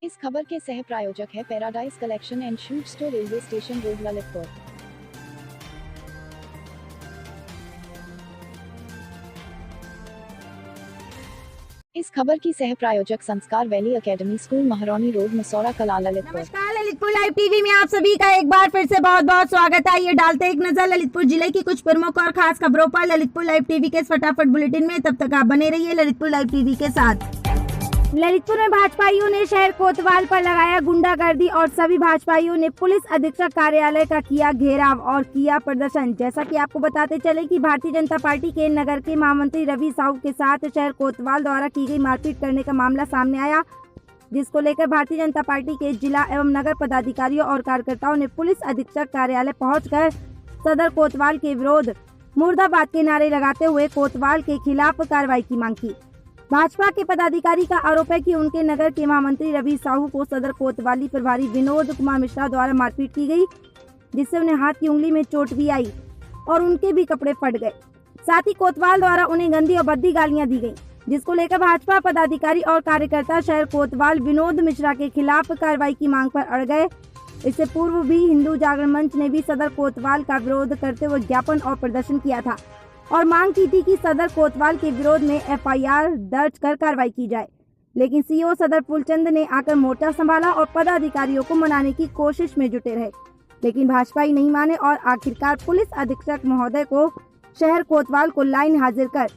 इस खबर के सह प्रायोजक है Paradise collection and suit store, railway station road, Lalitpur. इस खबर की सह प्रायोजक Sanskar valley academy school, Mahrauni road, Masaura Kala, Lalitpur. नमस्कार, ललितपुर लाइव टीवी में आप सभी का एक बार फिर से बहुत बहुत स्वागत है। ये डालते एक नजर ललितपुर जिले की कुछ प्रमुख और खास खबरों पर ललितपुर लाइव टीवी के इस फटाफट बुलेटिन में। तब तक आप बने रहिए ललितपुर लाइव टीवी के साथ। ललितपुर में भाजपाइयों ने शहर कोतवाल पर लगाया गुंडागर्दी और सभी भाजपाइयों ने पुलिस अधीक्षक कार्यालय का किया घेराव और किया प्रदर्शन। जैसा कि आपको बताते चले कि भारतीय जनता पार्टी के नगर के महामंत्री रवि साहू के साथ शहर कोतवाल द्वारा की गई मारपीट करने का मामला सामने आया, जिसको लेकर भारतीय जनता पार्टी के जिला एवं नगर पदाधिकारियों और कार्यकर्ताओं ने पुलिस अधीक्षक कार्यालय पहुंचकर सदर कोतवाल के विरोध मुर्दाबाद के नारे लगाते हुए कोतवाल के खिलाफ कार्रवाई की मांग की। भाजपा के पदाधिकारी का आरोप है कि उनके नगर के महामंत्री रवि साहू को सदर कोतवाली प्रभारी विनोद कुमार मिश्रा द्वारा मारपीट की गई, जिससे उन्हें हाथ की उंगली में चोट भी आई और उनके भी कपड़े फट गए। साथ ही कोतवाल द्वारा उन्हें गंदी और भद्दी गालियां दी गई, जिसको लेकर भाजपा पदाधिकारी और कार्यकर्ता शहर कोतवाल विनोद मिश्रा के खिलाफ कार्रवाई की मांग पर अड़ गए। इससे पूर्व भी हिंदू जागरण मंच ने भी सदर कोतवाल का विरोध करते हुए ज्ञापन और प्रदर्शन किया था और मांग की थी कि सदर कोतवाल के विरोध में एफआईआर दर्ज कर कार्रवाई की जाए, लेकिन सीओ सदर फूलचंद ने आकर मोर्चा संभाला और पदाधिकारियों को मनाने की कोशिश में जुटे रहे, लेकिन भाजपाई नहीं माने और आखिरकार पुलिस अधीक्षक महोदय को शहर कोतवाल को लाइन हाजिर कर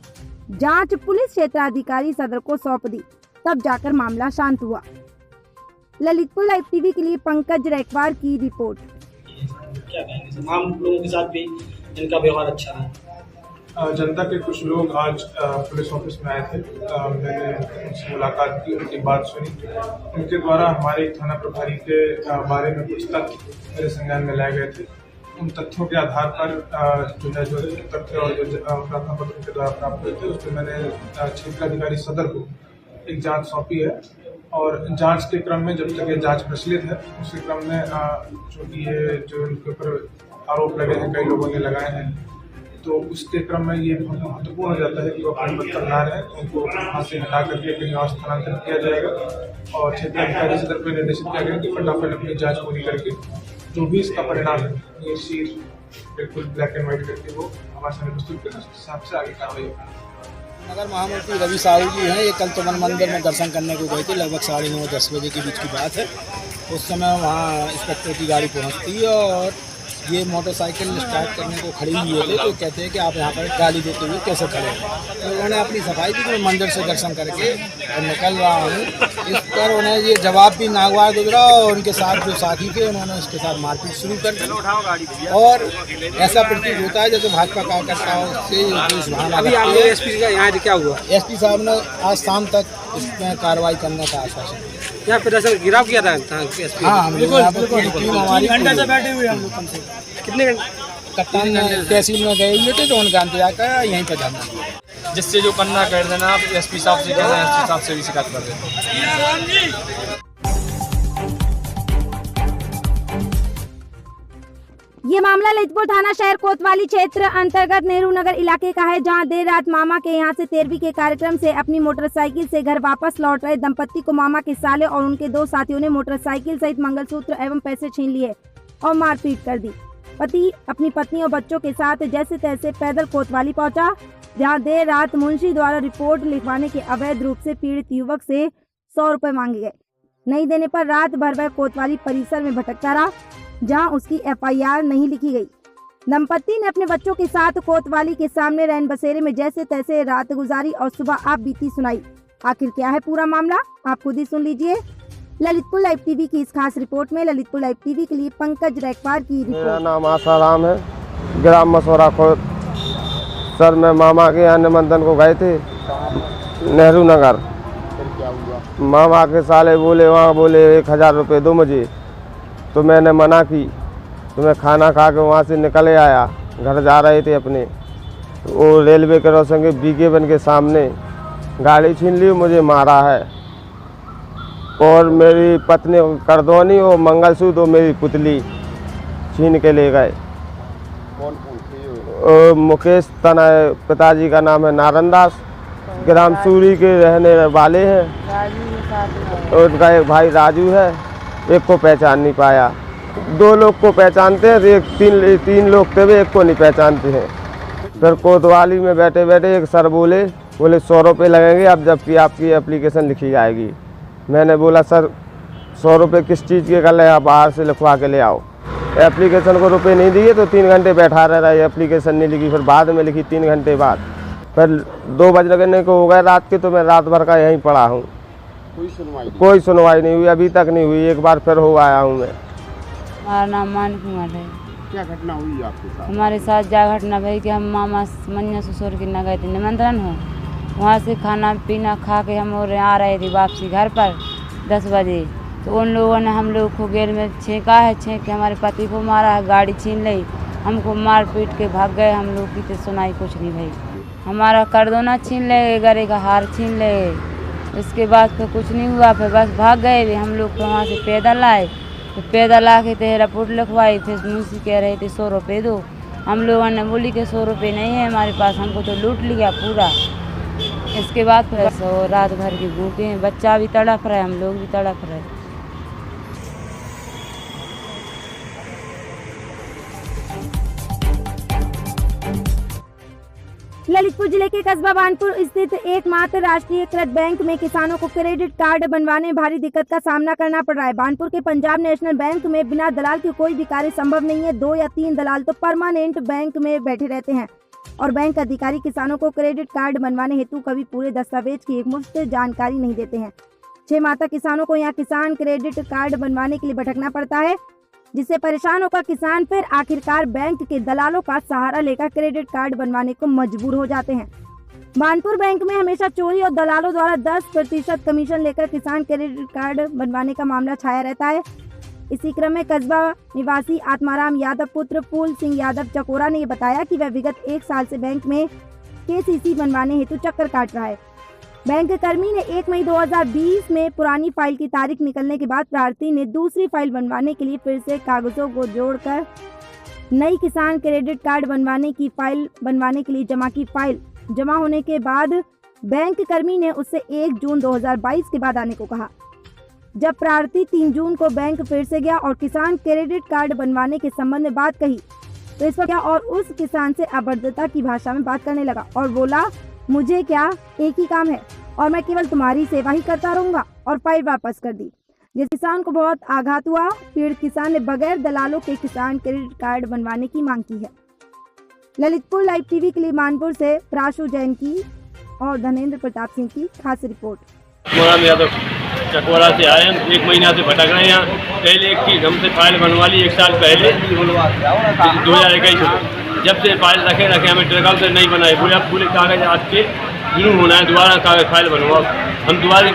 जांच पुलिस क्षेत्राधिकारी सदर को सौंप दी, तब जाकर मामला शांत हुआ। ललितपुर लाइव टीवी के लिए पंकज रैकवार की रिपोर्ट। क्या कहेंगे, तमाम लोगों के साथ भी इनका व्यवहार अच्छा है। जनता के कुछ लोग आज पुलिस ऑफिस में आए थे। मैंने उनसे मुलाकात की, उनकी बात सुनी। उनके द्वारा हमारे थाना प्रभारी के बारे में कुछ तथ्य मेरे संज्ञान में लाए गए थे। उन तथ्यों के आधार पर जो तथ्य और जो प्रार्थना पत्र उनके द्वारा प्राप्त हुए थे, उस पर मैंने क्षेत्राधिकारी सदर को एक जांच सौंपी है और जांच के क्रम में जब तक ये जांच प्रचलित है, उसी क्रम में जो इनके ऊपर आरोप लगे हैं, कई लोगों ने लगाए हैं, तो उसके क्रम में ये बहुत महत्वपूर्ण हो जाता है कि वो अपने पद पर ना रहें, उनको वहाँ से हटा करके कहीं और स्थानांतरित किया जाएगा। और क्षेत्राधिकारी सदर को निर्देशित किया गया कि फटाफट अपनी जांच पूरी करके जो भी इसका परिणाम है, ये शीट बिल्कुल ब्लैक एंड व्हाइट करके वो हमारे सामने प्रस्तुत करें, उस हिसाब से आगे कार्रवाई होगी। नगर महामंत्री रवि साहू जी हैं, ये कल तो मन मंदिर में दर्शन करने को गए थे, लगभग 9:30-10 बजे के बीच की बात है। उस समय वहाँ इंस्पेक्टर की गाड़ी पहुँचती है और ये मोटरसाइकिल स्टार्ट करने को खड़ी हुए थे, तो कहते हैं कि आप यहाँ पर गाली देते हुए कैसे खड़े हैं। तो उन्होंने अपनी सफाई की, तो मैं मंदिर से दर्शन करके और निकल रहा हूँ। इस पर उन्हें ये जवाब भी नागवार गुजरा और उनके साथ जो साथी थे उन्होंने उसके साथ मारपीट शुरू कर दी और ऐसा प्रतीत होता है जैसे भाजपा कार्यकर्ताओं से। अभी आपने एसपी का यहाँ क्या हुआ? एसपी साहब ने आज शाम तक इसमें कार्रवाई करने का आश्वासन दिया। यहाँ प्रदर्शन गिराव किया था एसपी? हाँ, हम लोग यहाँ पर टीम हमारी घंटे से बैठे हुए हम लोग। कम से कितने घंटे? कप्तान तहसील में गए हुए थे, तो उनका इंतजार कर यहीं पर जाना, जिससे जो करना कर देना। आप एसपी साहब से कहना, एसपी साहब से भी शिकायत कर देना। ये मामला ललितपुर थाना शहर कोतवाली क्षेत्र अंतर्गत नेहरू नगर इलाके का है, जहां देर रात मामा के यहां से 13वीं के कार्यक्रम से अपनी मोटरसाइकिल से घर वापस लौट रहे दंपत्ति को मामा के साले और उनके 2 साथियों ने मोटरसाइकिल सहित मंगलसूत्र एवं पैसे छीन लिए और मारपीट कर दी। पति अपनी पत्नी और बच्चों के साथ जैसे तैसे पैदल कोतवाली पहुंचा, जहां देर रात मुंशी द्वारा रिपोर्ट लिखवाने के अवैध रूप से पीड़ित युवक से 100 रुपए मांगे गए। नहीं देने पर रात भर वह कोतवाली परिसर में भटकता रहा, जहां उसकी एफआईआर नहीं लिखी गई। दंपत्ति ने अपने बच्चों के साथ कोतवाली के सामने रैन बसेरे में जैसे तैसे रात गुजारी और सुबह आप बीती सुनाई। आखिर क्या है पूरा मामला, आप खुद ही सुन लीजिए। ललितपुर लाइव टीवी की इस खास रिपोर्ट में ललितपुर लाइव टीवी के लिए पंकज रैकवार की रिपोर्ट। मेरा नाम आसाराम है, ग्राम मसौरा खोद। सर, मैं मामा के यहाँ निमंत्रण को गए थे नेहरू नगर। मामा के साले बोले, वहाँ बोले 1000 रुपये दो मुझे, तो मैंने मना की। तो मैं खाना खा के वहाँ से निकले आया, घर जा रहे थे अपने। वो रेलवे क्रॉसिंग के BK1 के सामने गाड़ी छीन ली, मुझे मारा है। और मेरी पत्नी करदौनी और मंगलसूत्र और मेरी पुतली छीन के ले गए। कौन थे? मुकेश तनय, पिताजी का नाम है नारायण दास, ग्राम सूरी के रहने वाले हैं। उसका एक भाई राजू है, एक को पहचान नहीं पाया। 2 लोग को पहचानते हैं, एक 3 लोग थे, वे एक को नहीं पहचानते हैं। फिर कोतवाली में बैठे बैठे एक सर बोले 100 रुपये लगेंगे अब जबकि आपकी एप्लीकेशन लिखी जाएगी। मैंने बोला सर 100 रुपये किस चीज़ के कर ले, आप बाहर से लिखवा के ले आओ। एप्लीकेशन को रुपये नहीं दिए तो 3 घंटे बैठा रहा, एप्लीकेशन नहीं लिखी, फिर बाद में लिखी 3 घंटे बाद। फिर 2 बजने को हो गए रात के, तो मैं रात भर का यहीं पड़ा हूँ। कोई सुनवाई नहीं हुई, अभी तक नहीं हुई। एक बार फिर हो आया हूँ मैं। हमारा नाम मान कुमार है। क्या घटना हुई आपके साथ? हमारे साथ जा घटना भाई कि हम मामा मनिया ससुर के न गए थे निमंत्रण हो, वहाँ से खाना पीना खा के हम और आ रहे थे वापसी घर पर 10 बजे। तो उन लोगों ने हम लोग को गेल में छेका है, छेक के हमारे पति को मारा है, गाड़ी छीन ली, हमको मार पीट के भाग गए। हम लोग की तो सुनाई कुछ नहीं भाई। हमारा करदोना छीन ले, गले का हार छीन ले, इसके बाद फिर कुछ नहीं हुआ। फिर बस भाग गए। हम लोग तो वहाँ से पैदल आए, तो पैदल आके तो रिपोर्ट लिखवाई। फिर मुंशी कह रहे थे 100 रुपये दो। हम लोगों ने बोली कि 100 रुपये नहीं है हमारे पास, हमको तो लूट लिया पूरा। इसके बाद फिर रात भर की भूखे हैं, बच्चा भी तड़प रहा है, हम लोग भी तड़प रहे हैं। ललितपुर जिले के कस्बा बानपुर स्थित एकमात्र राष्ट्रीयकृत बैंक में किसानों को क्रेडिट कार्ड बनवाने में भारी दिक्कत का सामना करना पड़ रहा है। बानपुर के पंजाब नेशनल बैंक में बिना दलाल के कोई भी कार्य संभव नहीं है। 2 या 3 दलाल तो परमानेंट बैंक में बैठे रहते हैं और बैंक अधिकारी किसानों को क्रेडिट कार्ड बनवाने हेतु कभी पूरे दस्तावेज की एकमुश्त जानकारी नहीं देते हैं। 6 माह तक किसानों को यहाँ किसान क्रेडिट कार्ड बनवाने के लिए भटकना पड़ता है, जिससे परेशान होकर किसान फिर आखिरकार बैंक के दलालों का सहारा लेकर क्रेडिट कार्ड बनवाने को मजबूर हो जाते हैं। बानपुर बैंक में हमेशा चोरी और दलालों द्वारा 10% कमीशन लेकर किसान क्रेडिट कार्ड बनवाने का मामला छाया रहता है। इसी क्रम में कस्बा निवासी आत्माराम यादव पुत्र फूल सिंह यादव चकोरा ने बताया कि वह विगत 1 साल से बैंक में KCC बनवाने हेतु चक्कर काट रहा है। बैंक कर्मी ने 1 मई 2020 में पुरानी फाइल की तारीख निकलने के बाद प्रार्थी ने दूसरी फाइल बनवाने के लिए फिर से कागजों को जोड़कर नई किसान क्रेडिट कार्ड बनवाने की फाइल बनवाने के लिए जमा की। फाइल जमा होने के बाद बैंक कर्मी ने उससे 1 जून 2022 के बाद आने को कहा। जब प्रार्थी 3 जून को बैंक फिर से गया और किसान क्रेडिट कार्ड बनवाने के संबंध में बात कही तो इस पर क्या और उस किसान से अभद्रता की भाषा में बात करने लगा और बोला, मुझे क्या एक ही काम है और मैं केवल तुम्हारी सेवा ही करता रहूंगा, और फाइल वापस कर दी। जिस किसान को बहुत आघात हुआ। पीड़ित किसान ने बगैर दलालों के किसान क्रेडिट कार्ड बनवाने की मांग की है। ललितपुर लाइव टीवी के लिए मानपुर से प्राशु जैन की और धनेन्द्र प्रताप सिंह की खास रिपोर्ट। चकवाड़ा से आए हम, 1 महीना से भटक रहे हैं यहाँ। पहले एक चीज़ हमसे फाइल बनवा ली 1 साल पहले 2021 में, जब से फाइल रखे हमें ट्रकल से नहीं बनाए, पूरे कागज आज के जुनू होना है, दोबारा कागज फाइल बनवाओ। हम दोबारा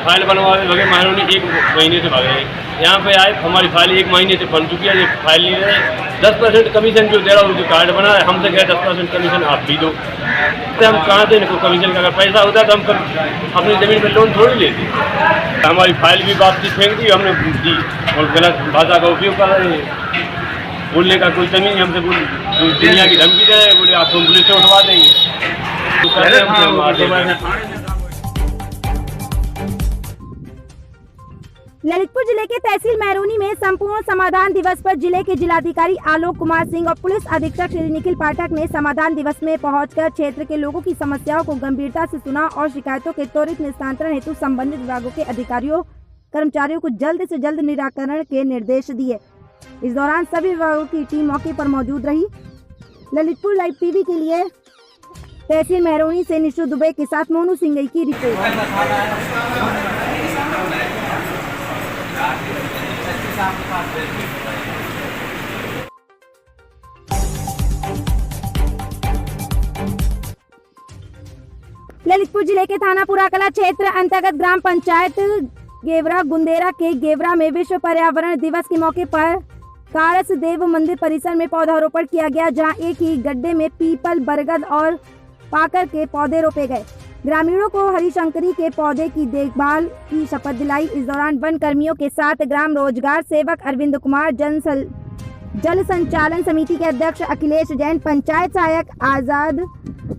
फाइल बनवाए बगैर महरों ने 1 महीने से भागे हैं। यहाँ पे आए, हमारी फाइल 1 महीने से बन चुकी है, ये फाइल नहीं रहे। 10% कमीशन जो दे रहा है, जो कार्ड बना है हमसे कहे 10% कमीशन आप भी दो। तो हम कहाँ से इनको कमीशन का, अगर पैसा होता तो हम अपनी ज़मीन पर लोन थोड़ी लेते। हमारी फाइल भी वापसी फेंक दी हमने दी, और गलत भाषा का उपयोग कर रहे हैं। बोलने का कोई कमी नहीं, हमसे दुनिया की धमकी दे रहे हैं, बोले आप तुम पुलिस से उठवा देंगे। तो ललितपुर जिले के तहसील मैरूनी में संपूर्ण समाधान दिवस पर जिले के जिलाधिकारी आलोक कुमार सिंह और पुलिस अधीक्षक श्री निखिल पाठक ने समाधान दिवस में पहुंचकर क्षेत्र के लोगों की समस्याओं को गंभीरता से सुना और शिकायतों के त्वरित निस्तारण हेतु संबंधित विभागों के अधिकारियों कर्मचारियों को जल्द से जल्द निराकरण के निर्देश दिए। इस दौरान सभी विभागों की टीम मौके पर मौजूद रही। ललितपुर लाइव टीवी के लिए तहसील मैरूनी से निशु दुबे के साथ मोनू सिंह की रिपोर्ट। ललितपुर जिले के थाना पुराकला क्षेत्र अंतर्गत ग्राम पंचायत गेवरा गुंदेरा के गेवरा में विश्व पर्यावरण दिवस के मौके पर कारस देव मंदिर परिसर में पौधारोपण किया गया, जहां एक ही गड्ढे में पीपल, बरगद और पाकर के पौधे रोपे गए। ग्रामीणों को हरिशंकरी के पौधे की देखभाल की शपथ दिलाई। इस दौरान वन कर्मियों के साथ ग्राम रोजगार सेवक अरविंद कुमार, जल संचालन समिति के अध्यक्ष अखिलेश जैन, पंचायत सहायक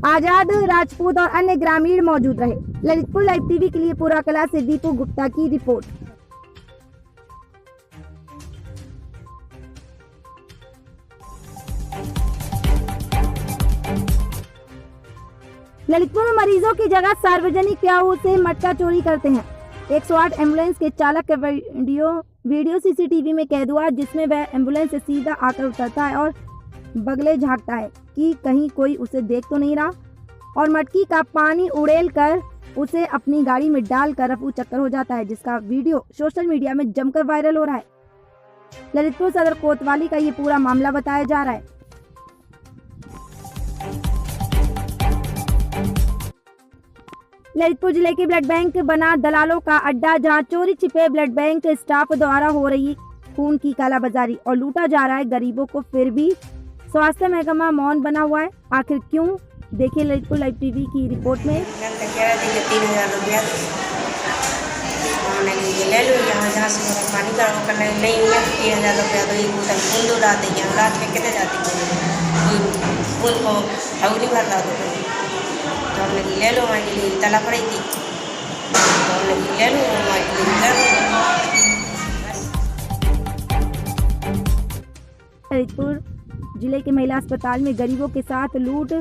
आजाद, राजपूत और अन्य ग्रामीण मौजूद रहे। ललितपुर लाइव टीवी के लिए पूरा कला से दीपू गुप्ता की रिपोर्ट। ललितपुर में मरीजों की जगह सार्वजनिक प्याऊ से मटका चोरी करते हैं। 108 एम्बुलेंस के चालक का वीडियो सीसीटीवी में कैद हुआ, जिसमें वह एम्बुलेंस से सीधा आकर उतरता है और बगले झांकता है कि कहीं कोई उसे देख तो नहीं रहा, और मटकी का पानी उड़ेल कर उसे अपनी गाड़ी में डालकर रफू चक्कर हो जाता है, जिसका वीडियो सोशल मीडिया में जमकर वायरल हो रहा है। ललितपुर सदर कोतवाली का ये पूरा मामला बताया जा रहा है। ललितपुर जिले के ब्लड बैंक बना दलालों का अड्डा, जहां चोरी छिपे ब्लड बैंक स्टाफ द्वारा हो रही खून की कालाबाजारी और लूटा जा रहा है गरीबों को, फिर भी स्वास्थ्य महकमा मौन बना हुआ है। आखिर क्यों? देखिए ललितपुर लाइव टीवी की रिपोर्ट में। 3000 रुपया ले लो, यहाँ से पानी का नहीं हुआ 3000 रुपया तो एक बोतल खून दो डालते हैं, रात में कितने जाती है खून को अवधि भर ला दो, तो हमने ले लो, हमारे लिए तला पड़ी थी, तो हमने ले लो, हमारे लिए ललितपुर जिले के महिला अस्पताल में गरीबों के साथ लूट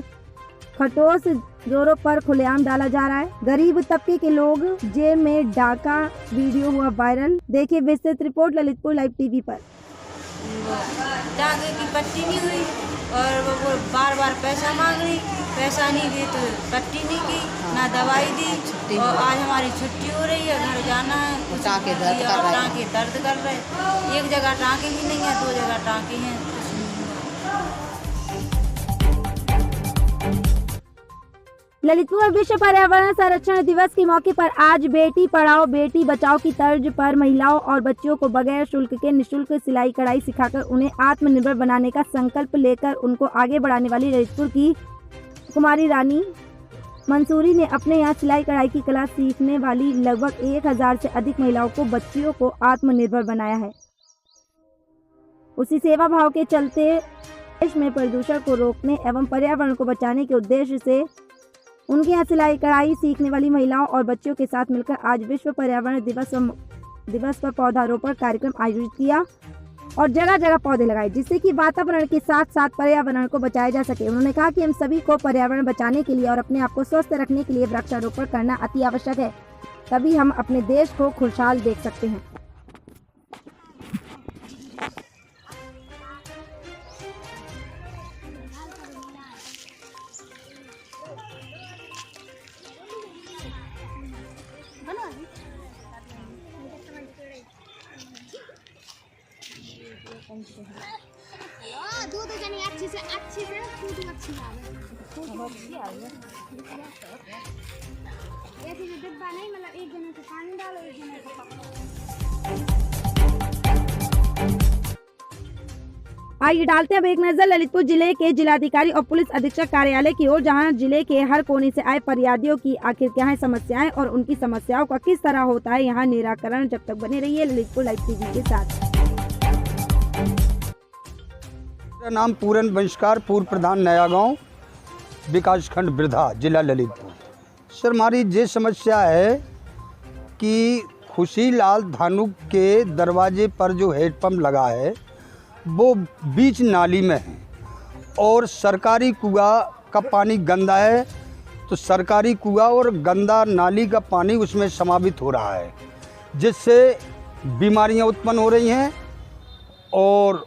खटोस जोरों पर खुलेआम डाला जा रहा है। गरीब तबके के लोग जेब में डाका, वीडियो हुआ वायरल। देखिए विस्तृत रिपोर्ट ललितपुर लाइव टीवी पर। डाके की पट्टी नहीं हुई और वो बार बार पैसा मांग रही, पैसा नहीं दी तो पट्टी नहीं की, ना दवाई दी, और आज हमारी छुट्टी हो रही है, घर जाना है, टाँके दर्द कर रहे, एक जगह टाँके भी नहीं है, 2 जगह टाँके हैं। ललितपुर विश्व पर्यावरण संरक्षण दिवस के मौके पर आज बेटी पढ़ाओ बेटी बचाओ की तर्ज पर महिलाओं और बच्चियों को बगैर शुल्क के निःशुल्क सिलाई कढ़ाई सिखाकर उन्हें आत्मनिर्भर बनाने का संकल्प लेकर उनको आगे बढ़ाने वाली ललितपुर की कुमारी रानी मंसूरी ने अपने यहाँ सिलाई कढ़ाई की कला सीखने वाली लगभग 1000 से अधिक महिलाओं को, बच्चियों को आत्मनिर्भर बनाया है। उसी सेवा भाव के चलते देश में प्रदूषण को रोकने एवं पर्यावरण को बचाने के उद्देश्य से उनके यहाँ सिलाई कढ़ाई सीखने वाली महिलाओं और बच्चियों के साथ मिलकर आज विश्व पर्यावरण दिवस पर पौधारोपण कार्यक्रम आयोजित किया और जगह जगह पौधे लगाए, जिससे कि वातावरण के साथ साथ पर्यावरण को बचाया जा सके। उन्होंने कहा कि हम सभी को पर्यावरण बचाने के लिए और अपने आप को स्वस्थ रखने के लिए वृक्षारोपण करना अति आवश्यक है, तभी हम अपने देश को खुशहाल देख सकते हैं। दूध जनी अच्छी से दूध अच्छी आ रही है। ऐसे जो डिब्बा नहीं, मतलब एक जने से पानी डालो, एक जने से आइए डालते हैं अब एक नजर ललितपुर जिले के जिलाधिकारी और पुलिस अधीक्षक कार्यालय की ओर, जहां जिले के हर कोने से आए फरियादियों की आखिर क्या है समस्याएं और उनकी समस्याओं का किस तरह होता है यहां निराकरण। जब तक बने रहिए ललितपुर लाइव टीवी के साथ। मेरा नाम पूरन बंशकार, पूर्व प्रधान नया गांव, विकास खंड वृद्धा, जिला ललितपुर। सर हमारी ये समस्या है कि खुशीलाल धानुक के दरवाजे पर जो हेडपम्प लगा है वो बीच नाली में है और सरकारी कुआं का पानी गंदा है, तो सरकारी कुआं और गंदा नाली का पानी उसमें समावित हो रहा है, जिससे बीमारियां उत्पन्न हो रही हैं और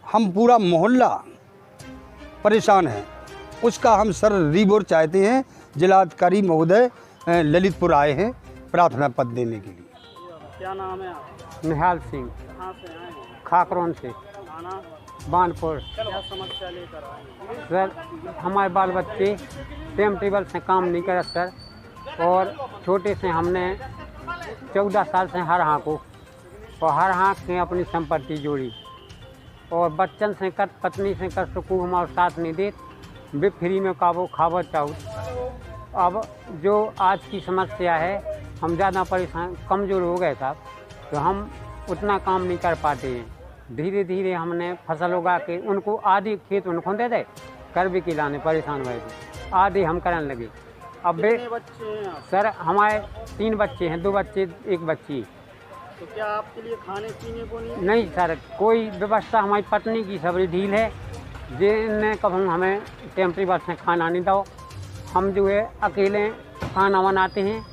हम पूरा मोहल्ला परेशान है। उसका हम सर रिपोर्ट चाहते हैं। जिलाधिकारी महोदय ललितपुर आए हैं प्रार्थना पत्र देने के लिए। क्या नाम है आपका? निहाल सिंह। कहाँ से आए हैं? खाकरोन से। थाना बानपुर। क्या समस्या लेकर आए? सर हमारे बाल बच्चे टाइम टेबल से काम नहीं करे सर, और छोटे से हमने 14 साल से हर हाँको और हर हाँक के अपनी संपत्ति जोड़ी, और बच्चन से कर पत्नी से कर सकूँ हमारे साथ नहीं दे, वे फ्री में काबो खावा चाहूँ। अब जो आज की समस्या है, हम ज़्यादा परेशान कमज़ोर हो गए साहब, तो हम उतना काम नहीं कर पाते हैं। धीरे धीरे हमने फसल उगा के उनको आधी खेत उनको दे दे, कर भी खिलाने परेशान हुए थे। आधे हम करने लगे। अब कितने बच्चे हैं आप? सर हमारे 3 बच्चे हैं, 2 बच्चे 1 बच्ची। तो क्या आपके लिए खाने पीने को नहीं सर, कोई व्यवस्था हमारी पत्नी की सबरी ढील है, जिनने कब हमें टेम्परेरी से खाना नहीं दो। हम जो है अकेले खाना बनाते हैं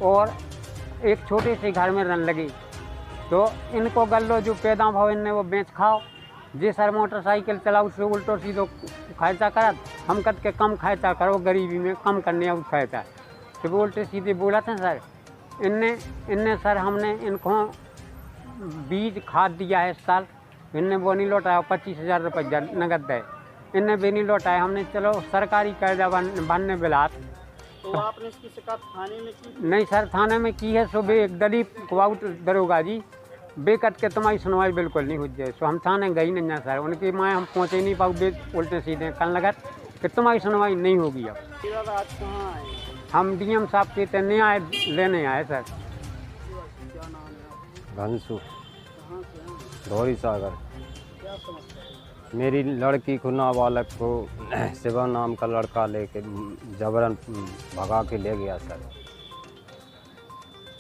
और एक छोटे से घर में रहने लगे। तो इनको गल्लो जो पैदा भाव इनने वो बेच खाओ। जे सर मोटरसाइकिल चलाओ से उल्टो सीधो खर्चा करत, हम कद के कम खर्चा करो, गरीबी में कम करने और खर्चा तो वो उल्टे सीधे बोला था सर। इनने सर हमने इनको बीज खाद दिया है इस साल, इनने वो नहीं लौटाया, 25,000 रुपये नगद दे, इनने भी नहीं लौटाया। हमने चलो सरकारी कर्जा बनने बिलात। तो आपने इसकी शिकायत थाने में की? नहीं सर, थाने में की है। सुबह एक दलीप कुआउट दरोगा जी बेकत के तुम्हारी सुनवाई बिल्कुल नहीं हो जाए, सो हम थाने गई नहीं ना सर, उनकी माँ हम पहुँचे नहीं पाओ, उल्टे सीधे कल लगत कि तुम्हारी सुनवाई नहीं होगी। अब आज कहाँ आए? हम डीएम साहब के ते न्याय लेने आए सर। क्या नाम है? घनसू कहाँ से हैं? धौरी सागर। क्या समस्या? मेरी लड़की को नाबालग को शिवा नाम का लड़का लेके जबरन भगा के ले गया सर।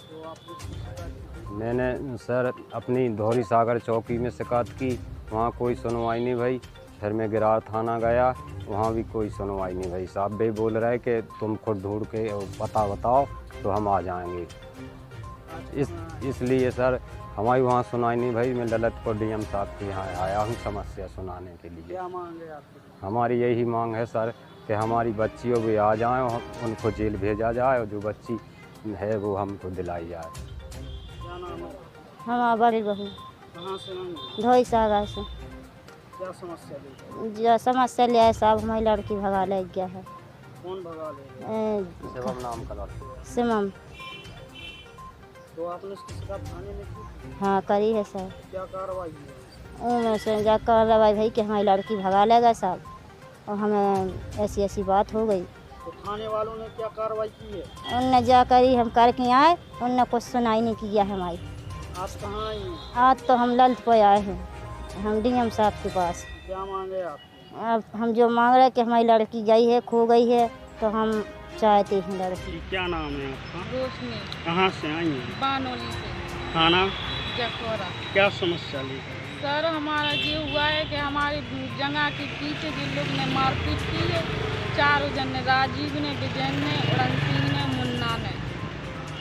तो आपने इसकी शिकायत की? मैंने सर अपनी धौरी सागर चौकी में शिकायत की, वहाँ कोई सुनवाई नहीं भाई। फिर मैं गिरार थाना गया, वहाँ भी कोई सुनवाई नहीं भाई। साहब भी बोल रहे कि तुम खुद ढूंढ के पता बताओ तो हम आ जाएंगे। इसलिए सर हमारी वहाँ सुनाई नहीं भाई। मैं ललितपुर डीएम साहब के यहाँ आया हूँ समस्या सुनाने के लिए। क्या मांग है आपकी? हमारी यही मांग है सर कि हमारी बच्चियों भी आ जाएं और उनको जेल भेजा जाए और जो बच्ची है वो हमको दिलाई जाए। क्या नाम है? हमारा बड़ी बहू। कहाँ से आए? धोई सागर से। क्या समस्या दी? जो समस्या ले आए साहब, हमारी लड़की भगा ले गया है। कौन भगा ले? शिवम नाम का लड़का। सिमम। तो आपने इसकी शिकायत थाने में की? हाँ करी है सर। क्या कार्रवाई हुई? उनमें से जा कार्रवाई भाई कि हमारी लड़की भगा लेगा साहब, और हमें ऐसी ऐसी बात हो गई। तो थाने वालों ने क्या कार्रवाई की है? उनने जा करी, हम करके आए, उनने कुछ सुनाई नहीं किया हमारी। आज कहाँ आई हैं? आज तो हम ललितपुर आए हैं, हम डीएम साहब के पास। क्या मांगे आप? अब हम जो मांग रहे हैं कि हमारी लड़की गई है, खो गई है, तो हम चाहते हैं लड़की। क्या नाम है आपका? रोशनी। कहाँ से आई हैं? बानोली से। थाना? जखौरा। क्या समस्या लेकर? सर हमारा ये हुआ है कि हमारी जगह के पीछे जिन लोग ने मारपीट की है, 4 जन ने, राजीव ने, विजय ने, उड़न सिंह ने, मुन्ना ने।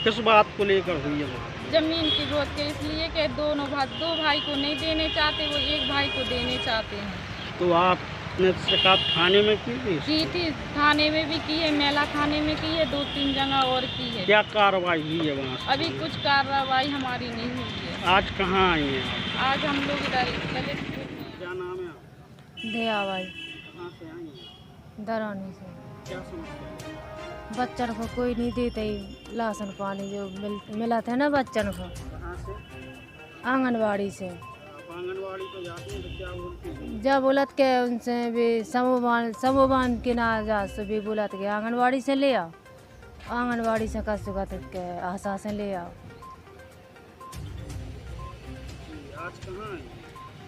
किस बात को लेकर हुई है? जमीन की विरोध के इसलिए कि दो भाई को नहीं देने चाहते, वो एक भाई को देने चाहते हैं। तो आपने शिकायत थाने में की थी? थाने में भी की है, मेला थाने में की है, 2-3 जगह और की है। क्या कार्रवाई हुई है वहाँ से? अभी कुछ कार्रवाई हमारी नहीं हुई है। आज कहाँ आई हैं आप? आज हम लोग इधर ललितपुर में। क्या नाम है आपका? दया भाई। कहाँ से आई हैं? दरानी से। क्या समस्या? बच्चन को कोई नहीं देते, राशन पानी जो मिला था ना बच्चन को। कहाँ से? आंगनबाड़ी से। आप आंगनबाड़ी तो जाते हैं तो क्या बोलते हैं? जब बोलत के उनसे भी समूह के ना जा सो भी बोलत के आंगनबाड़ी से ले आओ, आंगनबाड़ी से का सुगत के आशा से ले आओ। आज कहाँ आए?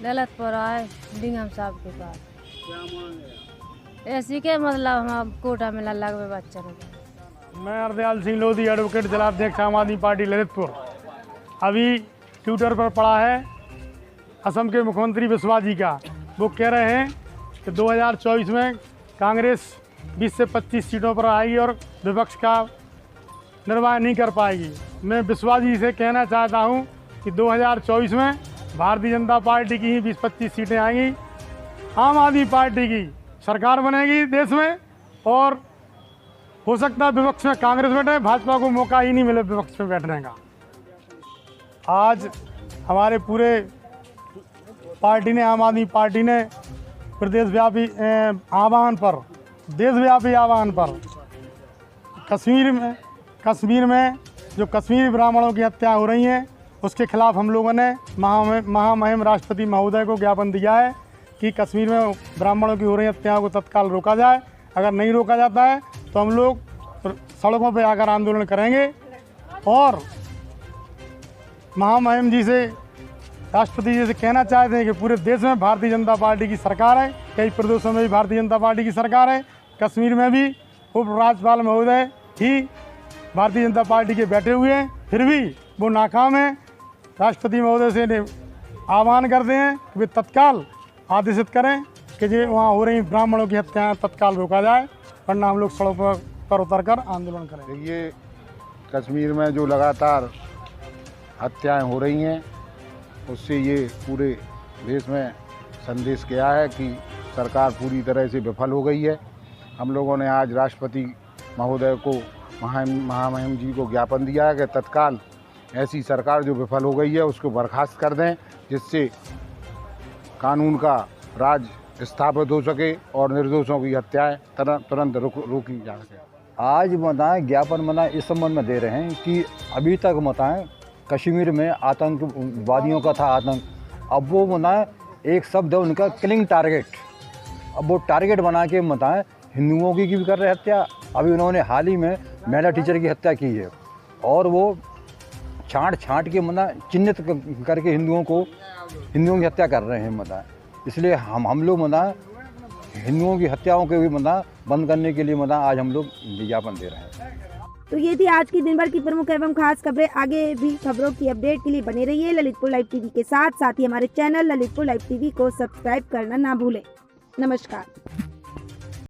ललितपुर आए डीएम साहब के पास। क्या मांग है? ऐसी के मतलब हम कोटा में लगवे बच्चन को। मैं हरदयाल सिंह लोधी, एडवोकेट जिलाध्यक्ष आम आदमी पार्टी ललितपुर। अभी ट्विटर पर पड़ा है असम के मुख्यमंत्री बिस्वा जी का, वो कह रहे हैं कि 2024 में कांग्रेस 20 से 25 सीटों पर आएगी और विपक्ष का निर्वाह नहीं कर पाएगी। मैं बिस्वा जी से कहना चाहता हूं कि 2024 में भारतीय जनता पार्टी की ही 20-25 सीटें आएंगी, आम आदमी पार्टी की सरकार बनेगी देश में, और हो सकता है विपक्ष में कांग्रेस बैठे, भाजपा को मौका ही नहीं मिले विपक्ष में बैठने का। आज हमारे पूरे पार्टी ने, आम आदमी पार्टी ने प्रदेशव्यापी आह्वान पर, देशव्यापी आह्वान पर कश्मीर में जो कश्मीरी ब्राह्मणों की हत्या हो रही हैं उसके खिलाफ हम लोगों ने महामहिम राष्ट्रपति महोदय को ज्ञापन दिया है कि कश्मीर में ब्राह्मणों की हो रही हत्याओं को तत्काल रोका जाए। अगर नहीं रोका जाता है तो हम लोग सड़कों पर आकर आंदोलन करेंगे और महामहिम जी से, राष्ट्रपति जी से कहना चाहते हैं कि पूरे देश में भारतीय जनता पार्टी की सरकार है, कई प्रदेशों में भी भारतीय जनता पार्टी की सरकार है, कश्मीर में भी उपराज्यपाल महोदय ही भारतीय जनता पार्टी के बैठे हुए हैं, फिर भी वो नाकाम है। राष्ट्रपति महोदय से आह्वान करते हैं कि वे तत्काल आदेशित करें कि जो वहाँ हो रही ब्राह्मणों की हत्याएं तत्काल रोका जाए, वरना हम लोग सड़कों पर उतरकर आंदोलन करें। ये कश्मीर में जो लगातार हत्याएं हो रही हैं, उससे ये पूरे देश में संदेश गया है कि सरकार पूरी तरह से विफल हो गई है। हम लोगों ने आज राष्ट्रपति महोदय को महामहिम जी को ज्ञापन दिया है कि तत्काल ऐसी सरकार जो विफल हो गई है उसको बर्खास्त कर दें, जिससे कानून का राज स्थापित हो सके और निर्दोषों की हत्याएं तुरंत रोकी जा सके। आज बताएं ज्ञापन बनाए इस संबंध में दे रहे हैं कि अभी तक बताएं कश्मीर में आतंकवादियों का था आतंक, अब वो बताएं एक शब्द है उनका किलिंग टारगेट, अब वो टारगेट बना के बताएं हिंदुओं की भी कर रहे हत्या। अभी उन्होंने हाल ही में महिला टीचर की हत्या की है और वो छांट के चिन्हित करके हिंदुओं की हत्या कर रहे हैं इसलिए हम लोग हिंदुओं की हत्याओं के भी बंद करने के लिए आज हम लोग विज्ञापन दे रहे हैं। तो ये थी आज की दिन भर की प्रमुख एवं खास खबरें। आगे भी खबरों की अपडेट के लिए बने रहिए ललितपुर लाइव टीवी के साथ ही हमारे चैनल ललितपुर लाइव टीवी को सब्सक्राइब करना ना भूलें। नमस्कार।